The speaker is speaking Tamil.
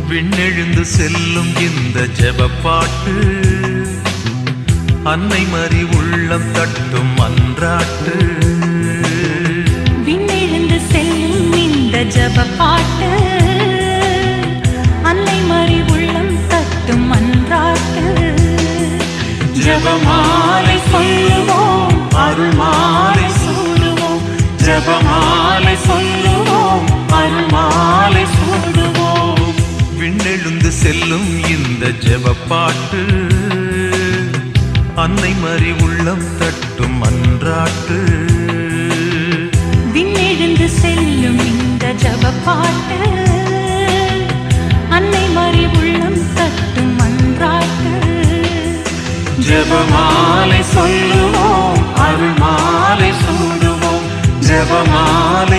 விண்ணெழுந்து செல்லும் இந்த ஜெபப்பாட்டு அன்னை மறி உள்ளம் தட்டும் மன்றாட்டு. விண்ணெழுந்து செல்லும் இந்த ஜெபப்பாட்டு அன்னை மறி உள்ளம் தட்டும் மன்றாட்டு. ஜெபமாலை சொல்லுவோம், அருள்மாலை சூடுவோம். ஜெபமாலை சொல்லுவோம், அருள்மாலை சூடுவோம். விண்ணெழுந்து செல்லும் இந்த ஜெபப்பாட்டு அன்னை மறி உள்ளம் தட்டும் மன்றாட்டு. விண்ணெழுந்து செல்லும் இந்த ஜெபப்பாட்டு அன்னை மறி உள்ளம் தட்டும் மன்றாட்டு. ஜெபமாலை சொல்லுவோம், அருள்மாலை சூடுவோம். ஜெபமாலை